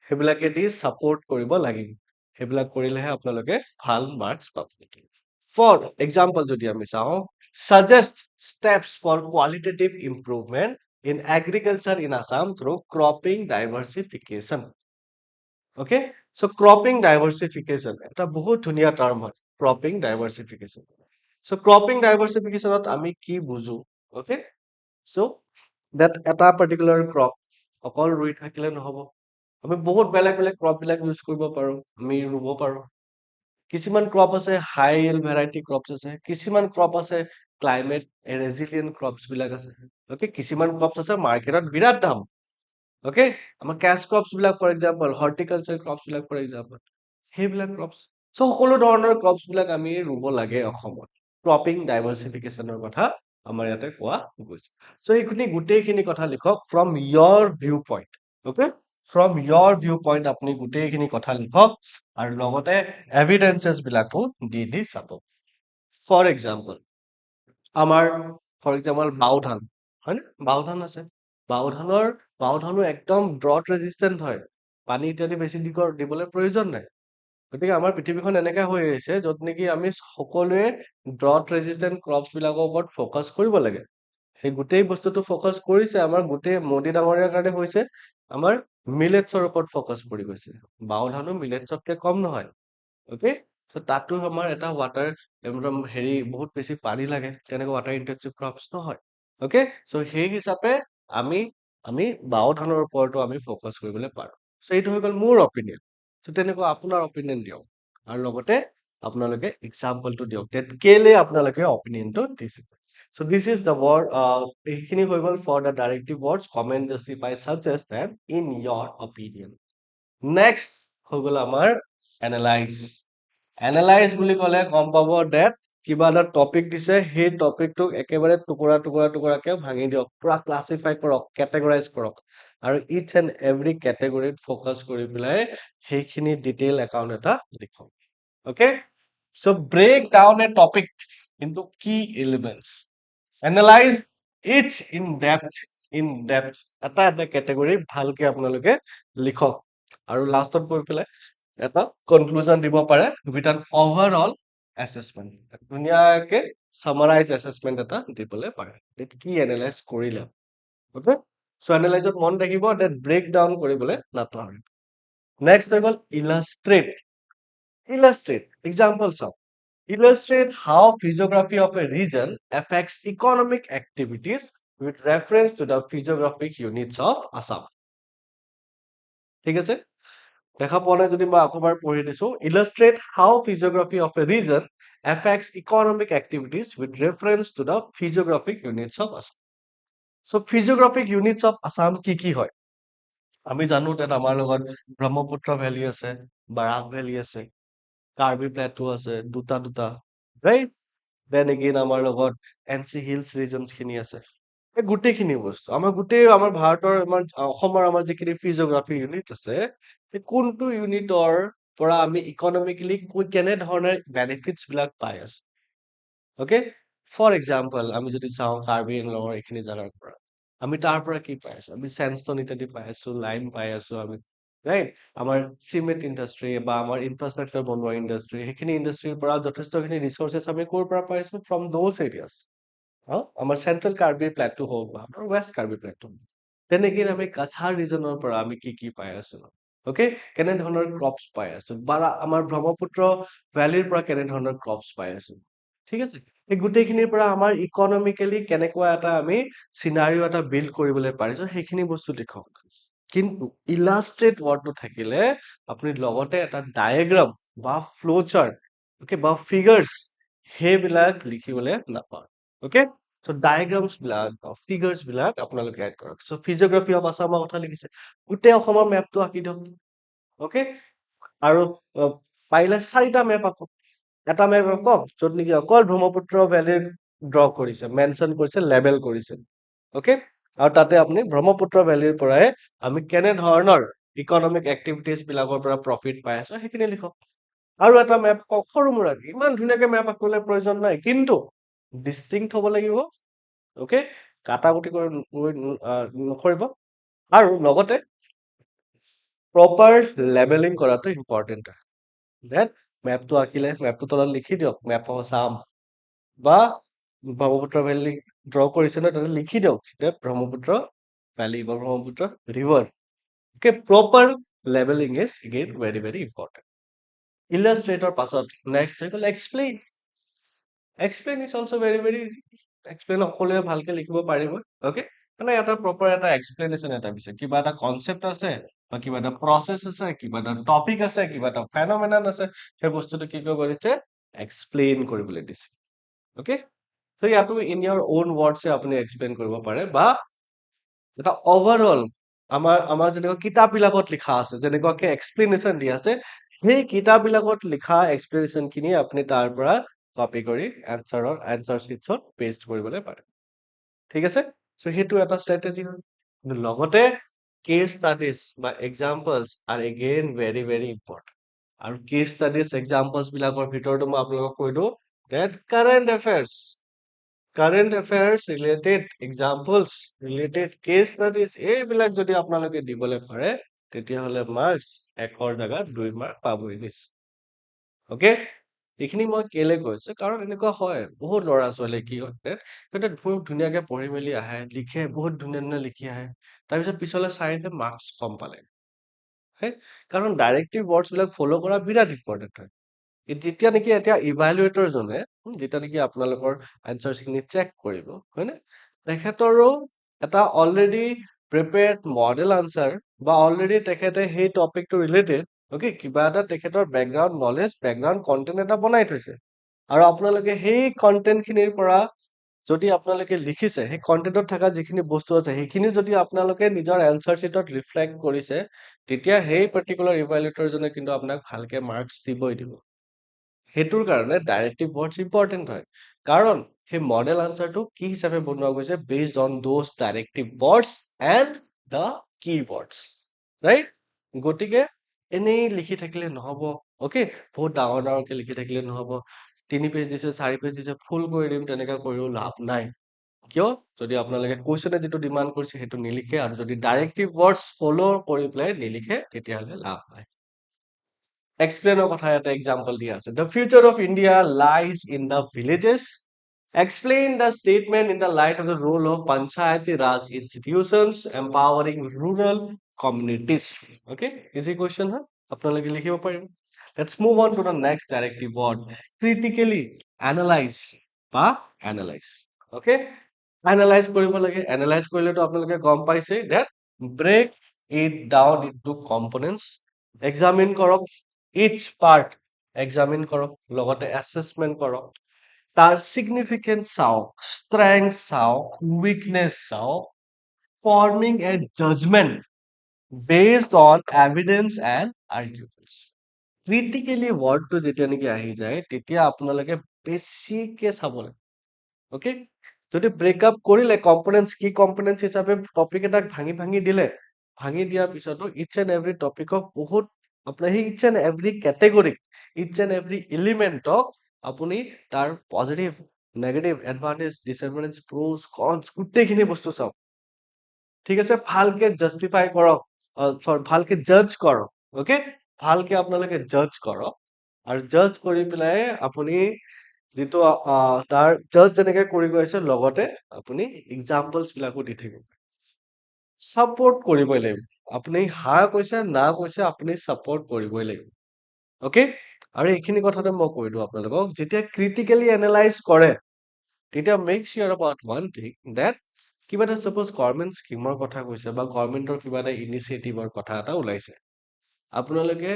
সেইবিলাকে দি ছাপোৰ্ট কৰিব লাগিব। সেইবিলাক কৰিলেহে আপোনালোকে ভাল মাৰ্কছ পাব। ফৰ এক্সাম্পল যদি আমি চাওঁ, suggest steps for qualitative improvement in agriculture in Assam through cropping diversification. Okay, so cropping diversification এটা বহুত ধুনীয়া টাৰ্ম হয়, ক্ৰপিং ডাইভাৰ্সিফিকেশন। so cropping diversificationত আমি কি বুজো? okay, so that এটা পাৰ্টিকুলাৰ ক্ৰপ অকল ৰুই থাকিলে নহব, আমি বহুত বেলেগ বেলেগ ক্ৰপ বিলাক ইউজ কৰিব পাৰো, আমি ৰুব পাৰো। কিছুমান ক্ৰপ আছে হাই ইল্ড ভেৰাইটি ক্ৰপছ আছে, কিছুমান ক্ৰপ আছে ক্লাইমেট ৰেজিলিয়েন্ট ক্ৰপছ বিলাক আছে। okay, কিছুমান ক্ৰপছ আছে মাৰ্কেটত বিৰাট দাম। okay, আমাৰ কেছ ক্ৰপছ বিলাক ফৰ এক্সাম্পল, হৰ্টিকালচাৰ ক্ৰপছ বিলাক ফৰ এক্সাম্পল, সেইবিলাক ক্ৰপছ। চ' সকলো ধৰণৰ ক্ৰপছ বিলাক আমি ৰুব লাগে অসমত। ক্ৰপিং ডাইভাৰ্সিফিকেশনৰ কথা আমাৰ ইয়াতে কোৱা গৈছে। চ' এইখিনি গোটেইখিনি কথা লিখক from your view point. Okay, from your view point আপুনি গোটেইখিনি কথা লিখক আৰু লগতে এভিডেন্সেছ বিলাকো দি দি চাব। ফৰ এক্সাম্পল, আমাৰ ফৰ এক্সাম্পল বাও ধান, হয় নে? বাও ধান আছে, বাও ধানো একদম ড্ৰট ৰেজিষ্টেণ্ট হয়, পানী ইত্যাদি বেছি দিবলৈ প্ৰয়োজন নাই। গতিকে আমাৰ পৃথিৱীখন এনেকা হৈ আহিছে য'ত নেকি আমি সকলোৱে ড্ৰট ৰেজিষ্টেণ্ট ক্ৰপছ বিলাকৰ ওপৰত ফ'কাছ কৰিব লাগে। সেই গোটেই বস্তুটো ফ'কাছ কৰিছে আমাৰ গোটেই মোদী ডাঙৰীয়াৰ কাৰণে হৈছে আমাৰ মিলেটছৰ ওপৰত ফ'কাছ কৰি গৈছে। বাও ধানো মিলেটছতকে কম নহয়। অ'কে, চ' তাতো আমাৰ এটা ৱাটাৰ একদম হেৰি বহুত বেছি পানী লাগে, তেনেকৈ ৱাটাৰ ইনটেনচিভ ক্ৰপছ নহয়। অ'কে, চ' সেই হিচাপে আমি আমি বাও ধানৰ ওপৰতো আমি ফ'কাছ কৰিবলৈ পাৰো। চ' এইটো হৈ গ'ল মোৰ অপিনিয়ন। চ' তেনেকুৱা আপোনাৰ অপিনিয়ন দিয়ক আৰু লগতে আপোনালোকে এক্সাম্পলটো দিয়ক কেলে আপোনালোকে অপিনিয়নটো দিছে। So' this is the word, এইখিনি হৈ গ'ল for the directive words, comment, justify, suggest and in your opinion. Next হৈ গ'ল আমাৰ এনালাইজ। এনালাইজ বুলি ক'লে গম পাব ডেট কিবা এটা টপিক দিছে, সেই টপিকটোক একেবাৰে টুকুৰা টুকুৰা টুকুৰাকে ভাঙি দিয়ক, পুৰা ক্লাছিফাই কৰক, কেটেগৰাইজ কৰক আৰু ইচ এণ্ড এভৰি কেটেগৰীত ফ'কাছ কৰি পেলাই সেইখিনি ডিটেইল একাউণ্ট এটা লিখক। Okay, so' break down a topic into key elements, analyse each in depth এটা এটা কেটেগৰী ভালকে আপোনালোকে লিখক আৰু লাষ্টত গৈ পেলাই এটা কনক্লুজন দিব পাৰে উইথ এন অভাৰঅল এছেছমেণ্ট, ধুনীয়াকে চামাৰাইজ এছেছমেণ্ট এটা দিবলৈ পাৰে কি এনালাইজ কৰিলে। অ'কে, চ' এনালাইজত মন ৰাখিব ডেট ব্ৰেক ডাউন কৰিবলৈ নাপাহৰিব। নেক্সট হৈ গ'ল ইলাষ্ট্ৰেট। এক্সাম্পল চাওক, illustrate how physiography of a region affects economic activities with reference to the physiographic units of Assam. ঠিক আছে, দেখা পোৱা নাই যদি মই আকৌবাৰ পঢ়ি দিছো, illustrate how physiography of a region affects economic activities with reference to the physiographic units of Assam. So physiographic units of Assam কি কি হয়? আমি জানো তাত আমাৰ লগত ব্ৰহ্মপুত্ৰ ভেলী আছে, বাৰাক ভেলী আছে, কাৰ্বি প্লেটু আছে, দুটা দুটা, ৰাইট? দেন এগেইন আমাৰ লগত এনচি হিলছ ৰিজনছ খিনি আছে। এই গোটেইখিনি বস্তু আমাৰ গোটেই আমাৰ ভাৰতৰ আমাৰ অসমৰ আমাৰ যিখিনি ফিজিঅগ্ৰাফি ইউনিট আছে, সেই কোনটো ইউনিটৰ পৰা আমি ইকনমিকেলি কেনে ধৰণৰ বেনিফিটছ বিলাক পাই আছো। ওকে, ফৰ এক্সাম্পল আমি যদি চাওঁ কাৰ্বি আংলঙৰ এইখিনি জাগাৰ পৰা আমি তাৰ পৰা কি পাই আছো, আমি চেণ্ডষ্টন ইত্যাদি পাই আছো, লাইম পাই আছো আমি, ৰাইট? আমাৰ চিমেণ্ট ইণ্ডাষ্ট্ৰি বা আমাৰ ইনফ্ৰাষ্ট্ৰাকচাৰ বনোৱা ইণ্ডাষ্ট্ৰি, সেইখিনি ইণ্ডাষ্ট্ৰিৰ পৰা যথেষ্টখিনি ৰিচোৰ্চেছ আমি ক'ৰ পৰা পাইছো, ফ্ৰম দোজ এৰিয়াছ। আমাৰ চেন্ট্ৰেল কাৰ্বি প্লেটু হওক বা আমাৰ ৱেষ্ট কাৰ্বি প্লেটু, তেনেকে আমি কাছাৰ ৰিজনৰ পৰা আমি কি পাই আছো, অকে, কেনে ধৰণৰ ক্ৰপছ পাই আছো, বা আমাৰ ব্ৰহ্মপুত্ৰ ভেলীৰ পৰা কেনে ধৰণৰ ক্ৰপছ পাই আছো, ঠিক আছে? এই গোটেইখিনিৰ পৰা আমাৰ ইকনমিকেলি কেনেকুৱা এটা আমি চিনাৰিও এটা বিল্ড কৰিবলৈ পাৰিছো, সেইখিনি বস্তু লিখক। কিন্তু ইলাষ্ট্ৰেট ৱৰ্ডটো থাকিলে আপুনি লগতে এটা ডায়েগ্ৰাম বা ফ্লো চাৰ্ট, ওকে, বা ফিগাৰ্স সেইবিলাক লিখিবলৈ নাপায়, ওকে? চ' ডায়েগ্ৰামছ বিলাক ফিগাৰ্স বিলাক আপোনালোকে এড কৰক। চ' ফিজিঅগ্ৰাফী অফ আছামৰ কথা লিখিছে, গোটেই অসমৰ মেপটো আঁকি দিয়ক, ওকে? আৰু পাৰিলে 4টা মেপ আঁকক। এটা মেপ আঁকক য'ত নেকি অকল ব্ৰহ্মপুত্ৰ ভেলীৰ ড্ৰ কৰিছে, মেনশ্যন কৰিছে, লেবেল কৰিছে, ওকে? আৰু তাতে আপুনি ব্ৰহ্মপুত্ৰ ভেলীৰ পৰাই আমি কেনে ধৰণৰ ইকনমিক এক্টিভিটিজ বিলাকৰ পৰা প্ৰফিট পাই আছো সেইখিনি লিখক। আৰু এটা মেপ আঁকক সৰু মুৰাকে, ইমান ধুনীয়াকে মেপ আঁকিবলৈ প্ৰয়োজন নাই, কিন্তু ডিষ্টিংক্ট হ'ব লাগিব, ওকে? কাটাকুটি কৰি নকৰিব। আৰু লগতে প্ৰপাৰ লেবেলিং কৰাটো ইম্পৰ্টেণ্ট। দেন মেপটো আঁকিলে মেপটো তলত লিখি দিয়ক মেপ অফ আছাম, বা ব্ৰহ্মপুত্ৰ ভেলী ড্ৰ কৰিছে ন, তাতে লিখি দিয়ক যে ব্ৰহ্মপুত্ৰ ভেলী বা Brahmaputra river, okay? Proper labelling is again very very important. Illustrator পাছত নেক্সট হৈ গ'ল explain. Explain is also' very very easy. Explain সকলোৱে ভালকে লিখিব পাৰিব, ওকে? মানে এটা প্ৰপাৰ এটা এক্সপ্লেনেশ্যন এটা দিছে, কিবা এটা কনচেপ্ট আছে বা কিবা এটা প্ৰচেছ আছে, কিবা এটা টপিক আছে, কিবা এটা ফেনমেনন আছে, সেই বস্তুটো কি কৰিব দিছে, এক্সপ্লেইন কৰিবলৈ দিছে, ওকে? চ' ইয়াতো ইন ইয়াৰ ওন ৱৰ্ডছে আপুনি এক্সপ্লেইন কৰিব পাৰে, বা এটা অভাৰঅল আমাৰ আমাৰ যেনেকুৱা কিতাপ বিলাকত লিখা আছে, যেনেকুৱাকে এক্সপ্লেনেশ্যন দিয়া আছে, সেই কিতাপ বিলাকত লিখা এক্সপ্লেনেশ্যন খিনি আপুনি তাৰ পৰা কপি কৰি এনচাৰ শ্বিটছত পেষ্ট কৰিবলৈ পাৰে, ঠিক আছে? চ' সেইটো এটা ষ্ট্ৰেটেজি হয়। কিন্তু লগতে কেছ ষ্টাডিজ বা examples are again very very important. আৰু কেছ ষ্টাডিজ এক্সাম্পলছ বিলাকৰ ভিতৰতো মই আপোনালোকক কৈ দিওঁ that current affairs related examples related case studies এইবিলাক যদি আপোনালোকে দিবলৈ পাৰে, তেতিয়াহ'লে মাৰ্কছ 1ৰ জাগাত 2 মাৰ্ক পাবই নিশ্চয়, ওকে? এইখিনি মই কেলে কৈছো, কাৰণ এনেকুৱা হয় বহুত ল'ৰা ছোৱালী কি হয়, সিহঁতে বহুত ধুনীয়াকে পঢ়ি মেলি আহে, লিখে, বহুত ধুনীয়া ধুনীয়া লিখি আহে, তাৰপিছত পিছলৈ চাই যে মাৰ্কছ কম পালে, কাৰণ ডাইৰেক্টিভ ৱৰ্ডছ বিলাক ফ'ল' কৰা বিৰাট ইম্পৰ্টেণ্ট হয়। যেতিয়া নেকি এতিয়া ইভালুৱেটৰ জনে যেতিয়া নেকি আপোনালোকৰ এনচাৰ্ছ খিনি চেক কৰিব, হয়নে, তেখেতৰো এটা অলৰেডি প্ৰিপেয়াৰ্ড মডেল আনচাৰ বা অলৰেডি তেখেতে সেই টপিকটো ৰিলেটেড, অকে, কিবা এটা তেখেতৰ বেকগ্ৰাউণ্ড নলেজ, বেকগ্ৰাউণ্ড কণ্টেণ্ট এটা বনাই থৈছে, আৰু আপোনালোকে সেই কণ্টেণ্ট খিনিৰ পৰা যদি আপোনালোকে লিখিছে, সেই কণ্টেণ্টত থকা যিখিনি বস্তু আছে সেইখিনি যদি আপোনালোকে নিজৰ এনচাৰ শ্বিটত ৰিফ্লেক্ট কৰিছে, তেতিয়া সেই পাৰ্টিকুলাৰ ইভালুৱেটৰজনে কিন্তু আপোনাক ভালকে মাৰ্কছ দিবই দিব। সেইটোৰ কাৰণে ডাইৰেক্টিভ ৱৰ্ডছ ইম্পৰ্টেণ্ট হয়, কাৰণ সেই মডেল আনচাৰটো কি হিচাপে বনোৱা গৈছে, based on those directive words and the কি ৱৰ্ডছ, ৰাইট? গতিকে এনেই লিখি থাকিলে নহ'ব, অকে? বহুত ডাঙৰ ডাঙৰকে লিখি থাকিলে নহ'ব, 3 পেজ দিছে, 4 পেজ দিছে, ফুল কৰি দিম, তেনেকা কৰিও লাভ নাই। কিয়? যদি আপোনালোকে কুৱেশ্যনে যিটো ডিমাণ্ড কৰিছে সেইটো নিলিখে, আৰু যদি ডাইৰেক্টিভ ৱৰ্ডছ ফ'ল' কৰি পেলাই নিলিখে, তেতিয়াহ'লে লাভ নাই। এক্সপ্লেইনৰ কথা এটা এক্সাম্পল দিয়া আছে, the future of India lies in the villages, explain the statement in the light of the role of Panchayati Raj institutions empowering rural communities. Okay, easy question হয়, আপোনালোকে লিখিব পাৰিব। Let's move on to the next directive word, critically analyze বা analyze, okay? Analyze কৰিব লাগে, analyze কৰিলেতো আপোনালোকে গম পাইছে that break it down into components, examine কৰক, each part examine কৰক, লগতে assessment কৰক, তাৰ significance চাওক, strength চাওক, weakness চাওক, forming a judgment based on evidence and arguments. Critically wordটো যেতিয়া নেকি আহি যায়, তেতিয়া আপোনালোকে বেছিকে চাব লাগে, ওকে? যদি ব্ৰেকআপ কৰিলে কম্পনেন্টছ, কি কম্পনেন্টছ হিচাপে টপিক এটাক ভাঙি ভাঙি দিলে, ভাঙি দিয়াৰ পিছতো ইচ এণ্ড এভৰি টপিকক বহুত আপোনাৰ সেই ইচ এণ্ড এভৰি কেটেগৰিক, ইচ এণ্ড এভৰি এলিমেণ্টক আপুনি তাৰ positive negative, advantage, disadvantage, pros, cons গোটেইখিনি বস্তু চাওক। ঠিক আছে, ভালকে জাষ্টিফাই কৰক, ভালকে জাজ কৰক। অ'কে, ভালকে আপোনালোকে জাজ কৰক, আৰু জাজ কৰি পেলাই আপুনি যিটো তাৰ জাজ যেনেকে কৰি গৈছে, লগতে আপুনি এক্সাম্পলছ বিলাকো দি থাকিব। ছাপোৰ্ট কৰিবই লাগিব। আপুনি হা কৈছে না কৈছে, আপুনি ছাপোৰ্ট কৰিবই লাগিব। অ'কে, আৰু এইখিনি কথাতে মই কৈ দিওঁ আপোনালোকক, যেতিয়া ক্ৰিটিকেলি এনালাইজ কৰে, তেতিয়া make sure about one thing that কিবা এটা চাপ'জ গভৰ্ণমেণ্ট স্কিমৰ কথা কৈছে বা গভৰ্ণমেণ্টৰ কিবা এটা ইনিচিয়েটিভৰ কথা এটা ওলাইছে, আপোনালোকে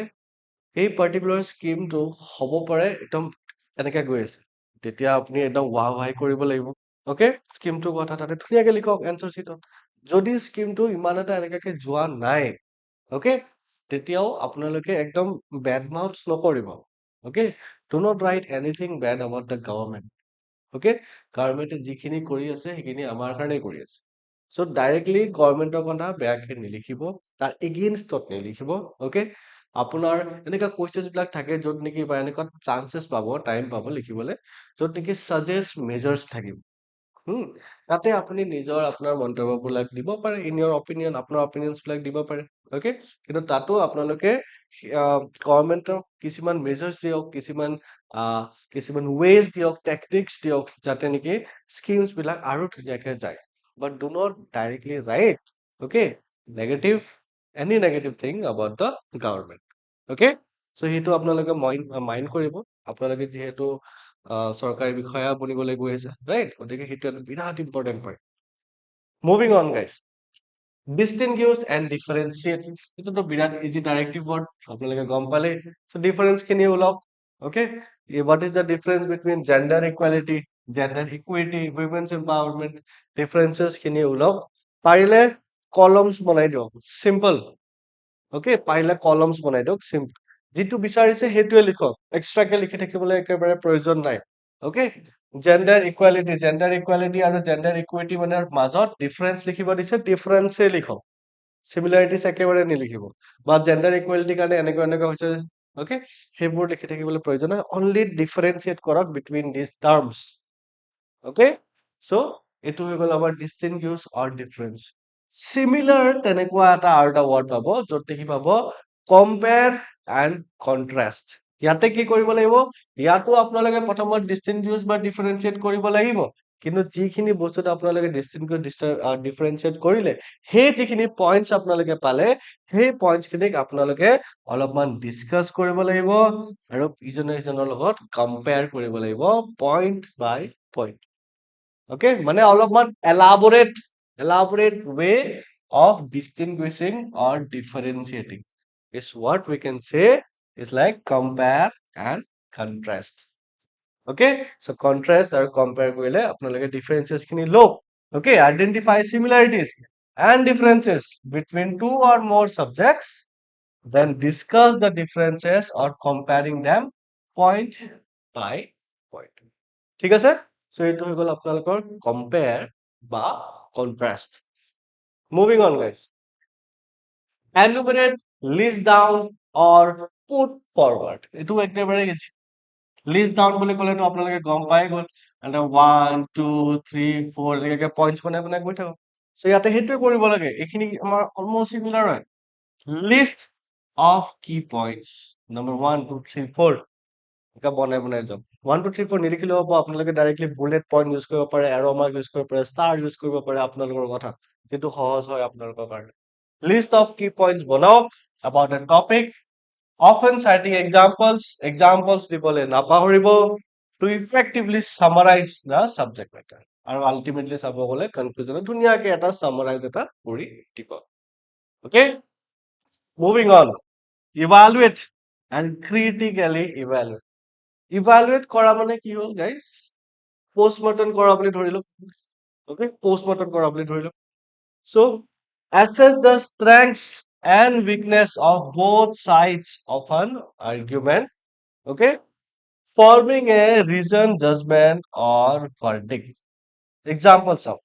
এই পাৰ্টিকুলাৰ স্কিমটো হ'ব পাৰে একদম এনেকে গৈ আছে, তেতিয়া আপুনি একদম ৱাই কৰিব লাগিব। অ'কে, স্কিমটোৰ কথা তাতে ধুনীয়াকে লিখক এনচাৰ চিটত। যদি স্কিমটো ইমান এটা এনেকাকে যোৱা নাই, অ'কে, তেতিয়াও আপোনালোকে একদম বেড মাউথ নকৰিব। Okay, do not write anything bad about the government. Okay, গভৰ্ণমেণ্টে যিখিনি কৰি আছে সেইখিনি আমাৰ কাৰণেই কৰি আছে। চ' ডাইৰেক্টলি গভৰ্ণমেণ্টৰ কথা বেয়াকে নিলিখিব, তাৰ এগেইনষ্টত নিলিখিব। অ'কে, আপোনাৰ এনেকুৱা কুৱেশ্যনছ বিলাক থাকে য'ত নেকি বা এনেকুৱা চান্সেছ পাব, টাইম পাব লিখিবলৈ, য'ত নেকি ছাজেষ্ট মেজাৰ্ছ থাকিব। হুম, তাতে আপুনি নিজৰ আপোনাৰ মন্তব্যবিলাক দিব পাৰে, ইন ইয়ৰ অপিনিয়ন, আপোনাৰ অপিনিয়নছ বিলাক দিব পাৰে। অ'কে, কিন্তু তাতো আপোনালোকে গভৰ্ণমেণ্টক কিছুমান মেজাৰ্ছ দিয়ক, কিছুমান ৱেজ দিয়ক, টেকটিক্স দিয়ক, যাতে নেকি স্কিমছ বিলাক আৰু ধুনীয়াকে যায়। But do not directly write, okay, negative, any negative thing about the government. Okay, so' সেইটো আপোনালোকে মাইণ্ড কৰিব। আপোনালোকে যিহেতু চৰকাৰী বিষয়া বনিবলৈ গৈ আছে, ৰাইট? গতিকে সেইটো এটা বিৰাট important point. Moving on guys, distinguish and differentiate, এইটোতো বিৰাট ইজি ডাইৰেক্টিভ ৱৰ্ড, আপোনালোকে গম পালেই। চ' ডিফাৰেঞ্চ খিনি ওলাওক। Okay, what is the difference between gender equality, gender equity, women's empowerment, differences খিনি ওলাওক। পাৰিলে কলমছ বনাই দিয়ক, চিম্পল। অ'কে, পাৰিলে কলমছ বনাই দিয়ক, চিম্পল। যিটো বিচাৰিছে সেইটোৱে লিখক, এক্সট্ৰাকে লিখি থাকিবলৈ একেবাৰে প্ৰয়োজন নাই। অ'কে, জেণ্ডাৰ ইকুৱালিটি আৰু জেণ্ডাৰ ইকুইটি মানে মাজত ডিফাৰেঞ্চ লিখিব দিছে, ডিফাৰেঞ্চে লিখক, চিমিলাৰিটিজ একেবাৰে নিলিখিব। বা জেণ্ডাৰ ইকুৱালিটিৰ কাৰণে এনেকুৱা এনেকুৱা হৈছে, অ'কে, সেইবোৰ লিখি থাকিবলৈ প্ৰয়োজন নাই, অনলি ডিফাৰেঞ্চিয়েট কৰক বিটুইন দিছ টাৰ্মছ। অ'কে, চ' এইটো হৈ গ'ল আমাৰ ডিষ্টিংগুইছ অৰ ডিফাৰেঞ্চ। চিমিলাৰ তেনেকুৱা আৰু এটা ৱৰ্ড পাব, য'ত দেখি পাব কম্পেয়াৰ এণ্ড কন্ট্ৰাষ্ট। ইয়াতে কি কৰিব লাগিব? ইয়াতো আপোনালোকে প্ৰথমত ডিষ্টিংগুইছ বা ডিফাৰেঞ্চিয়েট কৰিব লাগিব। কিন্তু যিখিনি বস্তুত আপোনালোকে ডিষ্টিংগুইছ ডিফাৰেঞ্চিয়েট কৰিলে, সেই যিখিনি পইণ্টছ আপোনালোকে পালে, সেই পইণ্টছ খিনিক আপোনালোকে অলপমান ডিছকাছ কৰিব লাগিব, আৰু ইজনে সিজনৰ লগত কম্পেয়াৰ কৰিব লাগিব পইণ্ট বাই পইণ্ট। অ'কে, মানে অলপমান elaborate way of distinguishing or differentiating is what we can say is like compare and contrast. Okay, so contrast আৰু compare কৰিলে আপোনালোকে differences খিনি লওক। Okay, identify similarities and differences between two or more subjects, then discuss the differences or comparing them point by point. ঠিক আছে, চ' এইটো হৈ গ'ল আপোনালোকৰ কম্পেয়াৰ বা contrast. Moving on guys, enumerate, list down or put forward, এইটো একেবাৰে easy. List down বুলি ক'লেতো আপোনালোকে গম পাই গ'ল, 1 2 3 4 এনেকে পইণ্টছ বনাই বনাই গৈ থাকক। চ' ইয়াতে সেইটোৱে কৰিব লাগে, এইখিনি আমাৰ অলমষ্ট চিমিলাৰ হয়। লিষ্ট অফ কি পইণ্টছ, নম্বৰ 1 2 3 4 এনেকা বনাই বনাই যাওক। 1 2 3 4 নিলিখিলেও হ'ব, আপোনালোকে ডাইৰেক্টলি বুলেট পইণ্ট ইউজ কৰিব পাৰে, এৰ' মাৰ্ক ইউজ কৰিব পাৰে, ষ্টাৰ ইউজ কৰিব পাৰে, আপোনালোকৰ কথা, যিটো সহজ হয় আপোনালোকৰ কাৰণে। লিষ্ট অফ কি পইণ্টছ বনাওক about a topic, often citing examples দিবলৈ নাপাহৰিব, to effectively summarize the subject matter, আৰু ultimately চাব গ'লে কনক্লুজনত ধুনীয়াকে এটা summarize এটা কৰি দিব। Okay, moving on, evaluate and critically evaluate. Evaluate কৰা মানে কি হ'ল গাইজ, পোষ্টমৰ্টম কৰা বুলি ধৰি লওক। অ'কে, পোষ্টমৰ্টম কৰা বুলি ধৰি লওক। চ' assess the strengths and weakness of both sides of an argument. Okay, forming a reasoned judgment or verdict. Examples of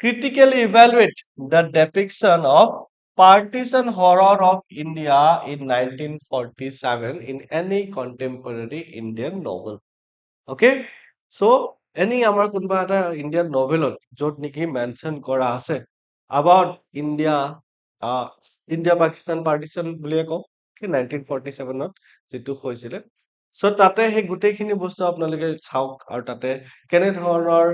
critically evaluate the depiction of partisan horror of India in 1947 in any contemporary Indian novel. Okay, so any আমাৰ কোনোবা এটা Indian নভেলত য'ত নেকি mention কৰা আছে about India India Pakistan partition বুলিয়ে কওঁ কি 1947ত যিটো হৈছিলে চ' তাতে সেই গোটেইখিনি বস্তু আপোনালোকে চাওক আৰু তাতে কেনেধৰণৰ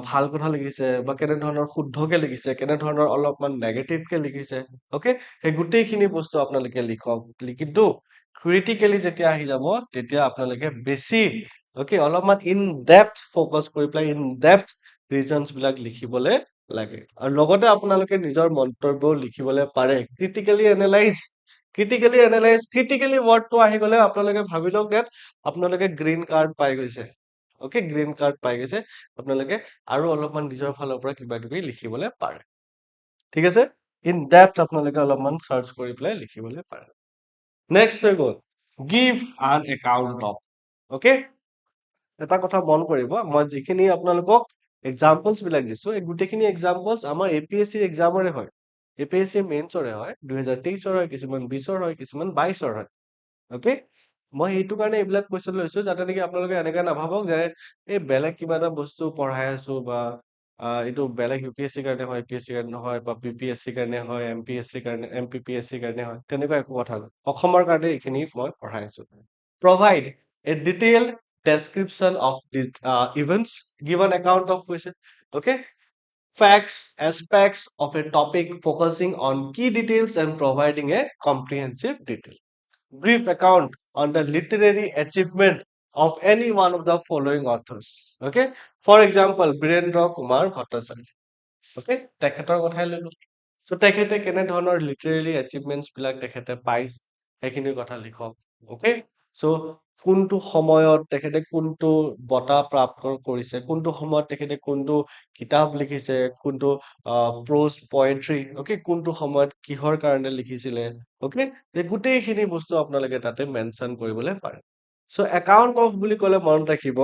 ভাল কথা লিখিছে বা কেনেধৰণৰ শুদ্ধকে লিখিছে কেনেধৰণৰ অলপমান নেগেটিভকে লিখিছে অ'কে সেই গোটেইখিনি বস্তু আপোনালোকে লিখক কিন্তু ক্ৰিটিকেলি যেতিয়া আহি যাব তেতিয়া আপোনালোকে বেছি অ'কে অলপমান ইন ডেপথ ফ'কাছ কৰি পেলাই ইন ডেপথ ৰিজনছ বিলাক লিখিবলৈ লাগে আৰু লগতে আপোনালোকে নিজৰ মন্তব্যও লিখিবলৈ পাৰে ক্ৰিটিকেলি ৱৰ্ডটো আহি গ'লে আপোনালোকে ভাবি লওক ডেট আপোনালোকে গ্ৰীণ কাৰ্ড পাই গৈছে অ'কে গ্ৰীণ কাৰ্ড পাই গৈছে আপোনালোকে আৰু অলপমান নিজৰ ফালৰ পৰা কিবা কিবি লিখিবলৈ পাৰে ঠিক আছে ইন ডেপথ আপোনালোকে অলপমান চাৰ্চ কৰি পেলাই লিখিবলৈ পাৰে নেক্সট হৈ গ'ল গিভ আন একাউণ্ট অফ অ'কে এটা কথা মন কৰিব মই যিখিনি আপোনালোকক এক্সাম্পলছ বিলাক দিছো এই গোটেইখিনি এক্সাম্পলছ আমাৰ APSC এক্সামৰে হয় APSC মেইনছৰে হয় 2023ৰ হয় কিছুমান 20ৰ হয় কিছুমান 22ৰ হয় অ'কে মই এইটো কাৰণে এইবিলাক কুৱেশ্যন লৈছো যাতে নেকি আপোনালোকে এনেকে নাভাবক যে এই বেলেগ কিবা এটা বস্তু পঢ়াই আছো বা এইটো বেলেগ UPSC কাৰণে হয় APSC কাৰণে নহয় বা BPSC কাৰণে হয় MPSC কাৰণে MPPSC কাৰণে হয় তেনেকুৱা একো কথা নাই অসমৰ কাৰণে এইখিনি মই পঢ়াই আছো provide a detailed description of these events give an account of question okay facts aspects of a topic focusing on key details and providing a comprehensive detail brief account on the literary achievement of any one of the following authors okay for example Birendra Kumar Bhattacharya okay তেখেতৰ কথাই ললো so তেখেতে কেনে ধৰণৰ literally এচিভমেন্টছ বিলাক তেখেতে পাইছে সেইখিনিৰ কথা লিখক okay so কোনটো সময়ত তেখেতে কোনটো বঁটা প্ৰাপ্ত কৰিছে কোনটো সময়ত তেখেতে কোনটো কিতাপ লিখিছে কোনটো প্ৰ'জ পয়েট্ৰি okay কোনটো সময়ত কিহৰ কাৰণে লিখিছিলে okay এই গোটেইখিনি বস্তু আপোনালোকে তাতে মেনশ্যন কৰিবলৈ পাৰে so account of বুলি ক'লে মনত ৰাখিব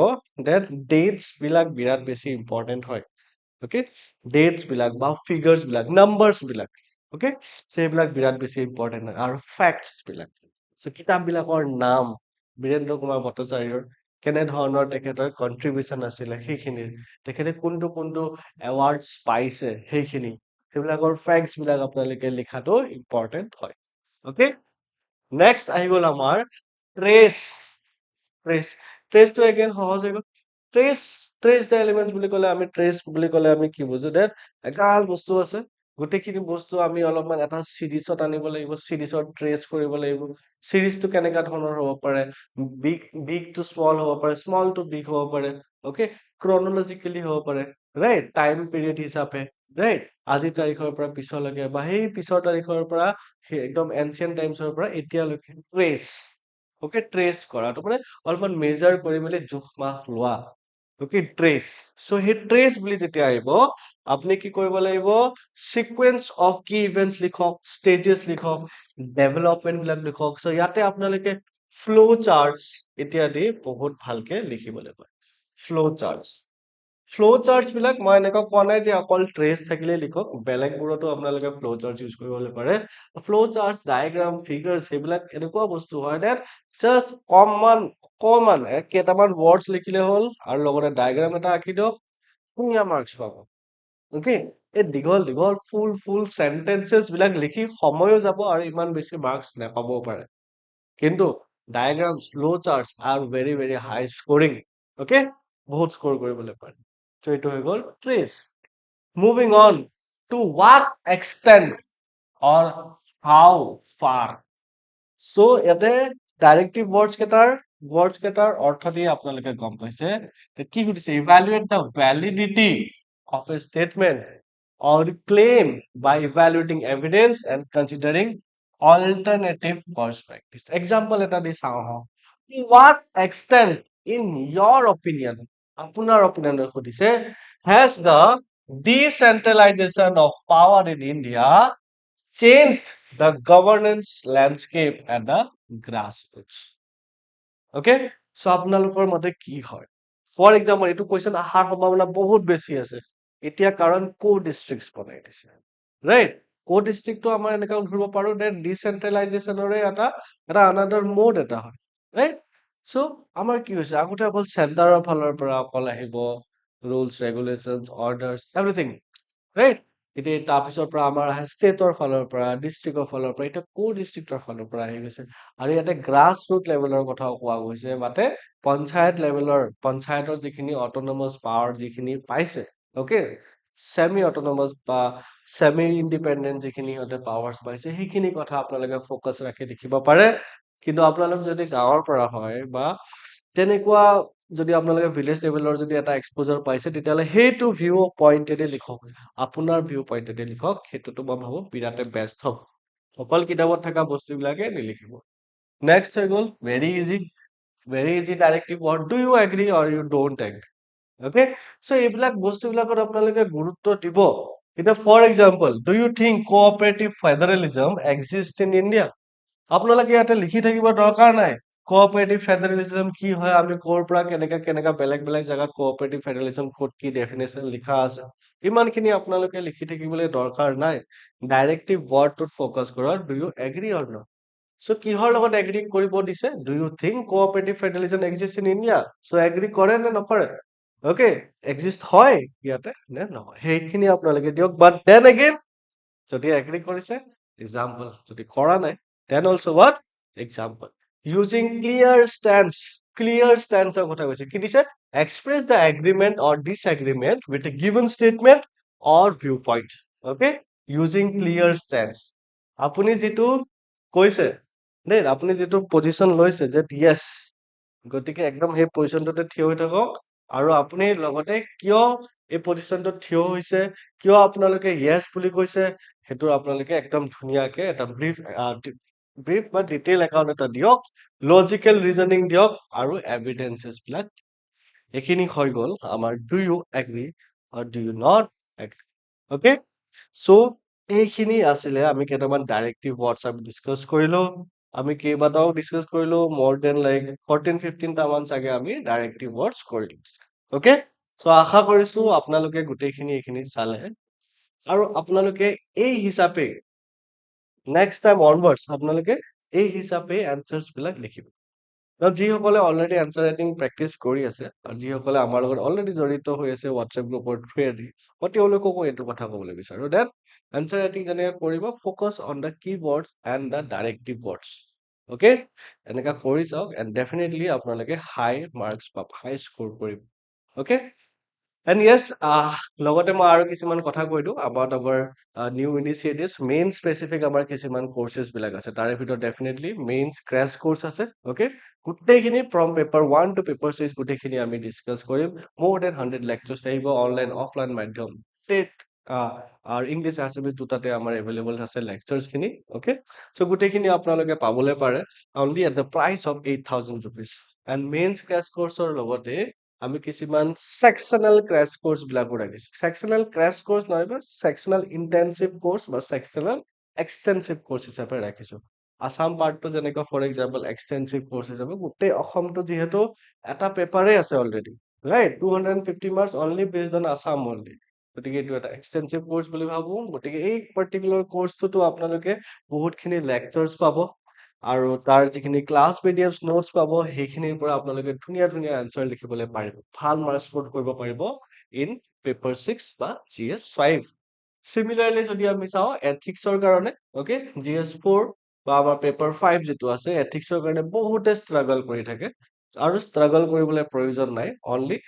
that dates বিলাক বিৰাট বেছি ইম্পৰ্টেন্ট হয় okay dates বিলাক বা figures বিলাক numbers বিলাক okay so এইবিলাক বিৰাট বেছি ইম্পৰ্টেন্ট হয় আৰু facts বিলাক so কিতাপ বিলাকৰ নাম বীৰেন্দ্ৰ কুমাৰ ভট্টাচাৰ্যৰ কেনে ধৰণৰ তেখেতৰ কন্ট্ৰিবিউচন আছিলে সেইখিনি তেখেতে কোনটো কোনটো এৱাৰ্ডছ পাইছে সেইখিনি সেইবিলাকৰ ফেক্টছ বিলাক আপোনালোকে লিখাটো ইম্পৰ্টেন্ট হয় অ'কে নেক্সট আহি গ'ল আমাৰ ট্ৰেচ ট্ৰেচটো এগেইন সহজ হৈ গ'ল ট্ৰেচ দ্য এলিমেন্টছ বুলি ক'লে আমি ট্ৰেচ বুলি ক'লে আমি কি বুজো ডেট এগাল বস্তু আছে গোটেইখিনি বস্তু আমি অলপমান এটা চিৰিজত আনিব লাগিব চিৰিজত ট্ৰেচ কৰিব লাগিব চিৰিজটো কেনেকুৱা ধৰণৰ হ'ব পাৰে বিগ টু স্মল হ'ব পাৰে স্মল টু বিগ হ'ব পাৰে অ'কে ক্ৰনলজিকেলি হ'ব পাৰে ৰাইট টাইম পিৰিয়ড হিচাপে ৰাইট আজিৰ তাৰিখৰ পৰা পিছলৈকে বা সেই পিছৰ তাৰিখৰ পৰা একদম এনচিয়েন্ট টাইমছৰ পৰা এতিয়ালৈকে ট্ৰেচ অ'কে ট্ৰেচ কৰাটো মানে অলপমান মেজাৰ কৰি মেলি জোখ মাখ লোৱা অ'কে ট্ৰেচ চ' সেই ট্ৰেচ বুলি যেতিয়া আহিব আপুনি কি কৰিব লাগিব সিকুৱেন্স অফ কি ইভেন্টছ লিখক ষ্টেজেছ লিখক ডেভেলপমেন্ট বিলাক লিখক চ' ইয়াতে আপোনালোকে ফ্লো চাৰ্টছ ইত্যাদি বহুত ভালকে লিখিবলৈ কয় ফ্লো চাৰ্টছ বিলাক মই এনেকুৱা কোৱা নাই যে অকল ট্ৰেচ থাকিলে লিখক বেলেগবোৰতো আপোনালোকে ফ্লো চাৰ্টছ ইউজ কৰিবলৈ পাৰে ফ্লো চাৰ্টছ ডায়েগ্ৰাম ফিগাৰ্ছ সেইবিলাক এনেকুৱা বস্তু হয় ডেট জাষ্ট অকমান কেইটামান ৱৰ্ডছ লিখিলে হ'ল আৰু লগতে ডায়েগ্ৰাম এটা আঁকি দিয়ক ধুনীয়া মাৰ্কছ পাব অ'কে এই দীঘল দীঘল ফুল চেন্টেন্সেছ বিলাক লিখি সময়ো যাব আৰু ইমান বেছি মাৰ্কছ নাপাবও পাৰে কিন্তু diagrams flow charts are very very high scoring okay বহুত স্কোৰ কৰিবলৈ পাৰে চ' এইটো হৈ গ'ল trace moving on to what extent or how far so ইয়াতে ডাইৰেক্টিভ ৱৰ্ডছ কেইটাৰ অৰ্থ দিয়ে আপোনালোকে গম পাইছে কি সুধিছে evaluate the validity of a statement or claim by evaluating evidence and considering alternative perspectives example এটা দি চাওঁ আহক to what extent in your opinion আপোনাৰ opinion সুধিছে has the decentralization of power in India changed the governance landscape at the grassroots okay so আপোনালোকৰ মতে কি হয় for example এইটো কুৱেশ্যন অহাৰ সম্ভাৱনা বহুত বেছি আছে এতিয়া কাৰণ কো ডিষ্ট্ৰিক্টছ বনাই দিছে ৰাইট কো ডিষ্ট্ৰিক্টটো আমাৰ এনেকুৱা ধৰিব পাৰো যে ডিচেন্ট্ৰেলাইজেশ্যনৰে এটা আনাদাৰ মোড এটা হয় ৰাইট চ' আমাৰ কি হৈছে আগতে অকল চেণ্টাৰৰ ফালৰ পৰা অকল আহিব rules, regulations, orders, everything, right? এতিয়া তাৰপিছৰ পৰা আমাৰ আহে ষ্টেটৰ ফালৰ পৰা, ডিষ্ট্ৰিক্টৰ ফালৰ পৰা, এতিয়া ক'ৰ ডিষ্ট্ৰিক্টৰ ফালৰ পৰা আহি গৈছে আৰু ইয়াতে গ্ৰাছ ৰুট লেভেলৰ কথাও কোৱা গৈছে, মাতে পঞ্চায়তৰ যিখিনি অটনমাছ পাৱাৰ যিখিনি পাইছে, অকে, ছেমি অটনমাছ বা ছেমি ইণ্ডিপেণ্ডেণ্ট যিখিনি সিহঁতে পাৱাৰ্ছ পাইছে, সেইখিনি কথা আপোনালোকে ফ'কাছ ৰাখি লিখিব পাৰে। কিন্তু আপোনালোক যদি গাঁৱৰ পৰা হয় বা তেনেকুৱা যদি আপোনালোকে ভিলেজ লেভেলৰ যদি এটা এক্সপ'জাৰ পাইছে, তেতিয়াহ'লে সেইটো ভিউ পইণ্টেদি লিখক, আপোনাৰ ভিউ পইণ্টেদি লিখক, সেইটোতো মই ভাবো বিৰাটে বেষ্ট হ'ব। অকল কিতাপত থকা বস্তুবিলাকে নিলিখিব। নেক্সট হৈ গ'ল very easy directive word, do you agree or you don't agree, okay? So' এইবিলাক বস্তুবিলাকত আপোনালোকে গুৰুত্ব দিব। এতিয়া for example, do you think cooperative federalism exist in India? আপোনালোকে ইয়াতে লিখি থাকিব দৰকাৰ নাই কোঅপাৰেটিভ ফেডাৰেলিজম কি হয়, আমি ক'ৰ পৰা কেনেকা বেলেগ বেলেগ জাগাত কোঅপাৰেটিভ ফেডাৰেলিজম ক'ত কি ডেফিনেশ্যন লিখা আছে, ইমানখিনি আপোনালোকে লিখি থাকিবলৈ দৰকাৰ নাই। ডাইৰেক্টিভ ৱৰ্ডটোত ফ'কাছ কৰক, do you agree or not? So' কিহৰ লগত এগ্ৰি কৰিব দিছে? Do you think cooperative federalism exist in India? So' agree কৰে নে নকৰে? অকে, এক্সিষ্ট হয় ইয়াতে নে নহয়, সেইখিনি আপোনালোকে দিয়ক। বাট দেন এগেইন, যদি এগ্ৰি কৰিছে এক্সাম্পল, যদি কৰা নাই then also what example. Using clear stance কথা কৈছে, কি দিছে? Express the agreement or disagreement with a given statement or viewpoint, okay? Using clear stance, আপুনি যিটো কৈছে দেই, আপুনি যিটো পজিশ্যন লৈছে যে য়েছ, গতিকে একদম সেই পজিশ্যনটোতে থিয় হৈ থাকক। আৰু আপুনি লগতে কিয় এই পজিশ্যনটোত থিয় হৈছে, কিয় আপোনালোকে য়েছ বুলি কৈছে, সেইটো আপোনালোকে একদম ধুনীয়াকে এটা ব্ৰিফ বা ডিটেইল একাউণ্ট এটা দিয়ক, লজিকেল ৰিজনিং দিয়ক আৰু এভিডেন্সেছ বিলাক। এইখিনি হৈ গ'ল আমাৰ do you agree or do you not agree, okay? So' এইখিনি আছিলে আমি কেইটামান ডাইৰেক্টিভ ৱৰ্ডছ আমি ডিছকাছ কৰিলো। আমি কেইবাটাও ডিছকাছ কৰিলো, মোৰ দেন লাইক 14-15টা মান চাগে আমি ডাইৰেক্টিভ ৱৰ্ডছ কৰিলো, অকে? চ' আশা কৰিছো আপোনালোকে গোটেইখিনি এইখিনি চালে আৰু আপোনালোকে এই হিচাপে নেক্সট টাইম অনৱাৰ্ডছ আপোনালোকে এই হিচাপে এনচাৰ্ছ বিলাক লিখিব। যিসকলে অলৰেডি এনচাৰ ৰাইটিং প্ৰেক্টিচ কৰি আছে আৰু যিসকলে আমাৰ লগত অলৰেডি জড়িত হৈ আছে হোৱাটছএপ গ্ৰুপৰ থ্ৰুৱেদি, মই তেওঁলোককো এইটো কথা ক'বলৈ বিচাৰো দেন এনচাৰ ৰাইটিং যেনেকৈ কৰিব, ফ'কাছ অন দ্য কি words and the directive words, okay? এনেকা কৰি চাওক এণ্ড ডেফিনেটলি আপোনালোকে হাই মাৰ্কছ পাব, হাই স্ক'ৰ কৰিব, অকে? এণ্ড য়েছ, লগতে মই আৰু কিছুমান কথা কৈ দিওঁ about our new initiatives. Main specific আমাৰ কিছুমান কৰ্চেছ বিলাক আছে, তাৰে ভিতৰত ডেফিনেটলি মেইনছ ক্ৰেছ কৰ্চ আছে, অকে? গোটেইখিনি ফ্ৰম পেপাৰ 1 to পেপাৰ 6 গোটেইখিনি আমি ডিছকাছ কৰিম। মোৰ দেন 100 লেকচাৰ্ছ আহিব, অনলাইন অফলাইন মাধ্যম আৰু ইংলিছ আছামিজ দুটাতে আমাৰ এভেইলেবল আছে লেকচাৰ্ছখিনি, অকে? চ' গোটেইখিনি আপোনালোকে পাবলৈ পাৰে only at the price of 8,000 rupees। And mains crash কৰ্চৰ লগতে আমি কিছুমান সেকশনাল ক্ৰেছ কোৰ্স বিলাকো ৰাখিছো। সেকশনাল ক্ৰেছ কোৰ্স নহয় বা সেকশনাল ইন্টেনসিভ কোৰ্স বা সেকশনাল এক্সটেনসিভ কোৰ্স হিচাপে ৰাখিছো। আসাম পাৰ্টটো যেনেকৈ ফৰ এক্সাম্পল এক্সটেনসিভ কোৰ্স হিচাপে, গোটেই অসমটো যিহেতু এটা পেপাৰে আছে already, right? 250 marks only based on Assam only, গতিকে এইটো এটা এক্সটেনসিভ কোৰ্স বুলি ভাবো। গতিকে এই পাৰ্টিকুলাৰ কোৰ্সটোতো আপোনালোকে বহুতখিনি লেকচাৰ্ছ পাব আৰু তাৰ যিখিনি ক্লাছ পিডিএফ নোটছ পাব, সেইখিনিৰ পৰা আপোনালোকে ধুনীয়া ধুনীয়া এনচাৰ লিখিবলৈ পাৰিব, ভাল মাৰ্কছ স্ক'ৰ কৰিব পাৰিব ইন পেপাৰ 6 বা GS5। চিমিলাৰলি যদি আমি চাওঁ এথিক্সৰ কাৰণে, অকে, GS4 বা আমাৰ পেপাৰ 5 যিটো আছে এথিক্সৰ কাৰণে বহুতে ষ্ট্ৰাগল কৰি থাকে আৰু ষ্ট্ৰাগল কৰিবলৈ প্ৰয়োজন নাই। অনলি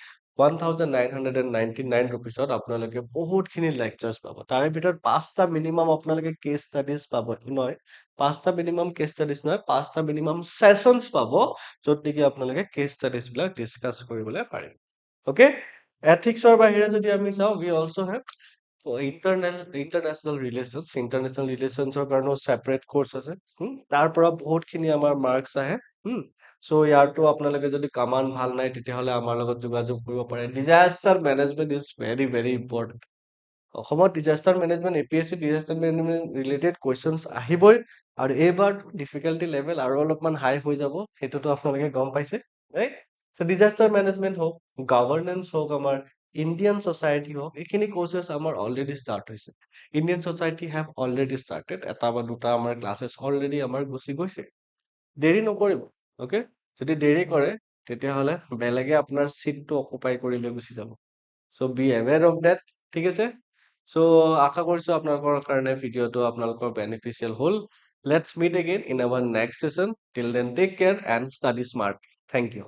1999 ৰুপিছত আপোনালোকে বহুতখিনি লেকচাৰ্ছ পাব, তাৰে ভিতৰত 5টা মিনিমাম আপোনালোকে কেছ ষ্টাডিজ পাব, নহয় 5টা মিনিমাম কেছ ষ্টাডিজ নহয়, 5টা মিনিমাম ছেছনছ পাব, য'ত নেকি আপোনালোকে কেছ ষ্টাডিজ বিলাক ডিছকাছ কৰিবলৈ পাৰিব, অকে? এথিক্সৰ বাহিৰে যদি আমি চাওঁ, উই অলছ' হেভ ইণ্টাৰনেশ্যনেল ৰিলেশ্যনছৰ কাৰণেও ছেপাৰেট কোৰ্স আছে। তাৰ পৰা বহুতখিনি আমাৰ মাৰ্কছ আহে। চ' ইয়াৰটো আপোনালোকে যদি কামান ভাল নাই তেতিয়াহ'লে আমাৰ লগত যোগাযোগ কৰিব পাৰে। Disaster management is very very important. অসমত disaster management APSC disaster management related questions আহিবই আৰু এইবাৰ ডিফিকাল্টি লেভেল আৰু অলপমান হাই হৈ যাব, সেইটোতো আপোনালোকে গম পাইছে, ৰাইট? চ' ডিজাষ্টাৰ মেনেজমেণ্ট হওক, গভৰ্নেন্স হওক, আমাৰ ইণ্ডিয়ান ছ'চাইটি হওক, এইখিনি কোৰ্চেছ আমাৰ অলৰেডি ষ্টাৰ্ট হৈছে। Indian society have already started, এটা বা দুটা আমাৰ ক্লাছেছ অলৰেডি আমাৰ গুচি গৈছে। দেৰি নকৰিব, অকে? যদি দেৰি কৰে তেতিয়াহ'লে বেলেগে আপোনাৰ চিটটো অকুপাই কৰি লৈ গুচি যাব। চ' বি এৱেৰ অফ ডেট, ঠিক আছে? চ' আশা কৰিছোঁ আপোনালোকৰ কাৰণে ভিডিঅ'টো আপোনালোকৰ বেনিফিচিয়েল হ'ল। Let's meet again in our next session. Till then take care and study smart. Thank U.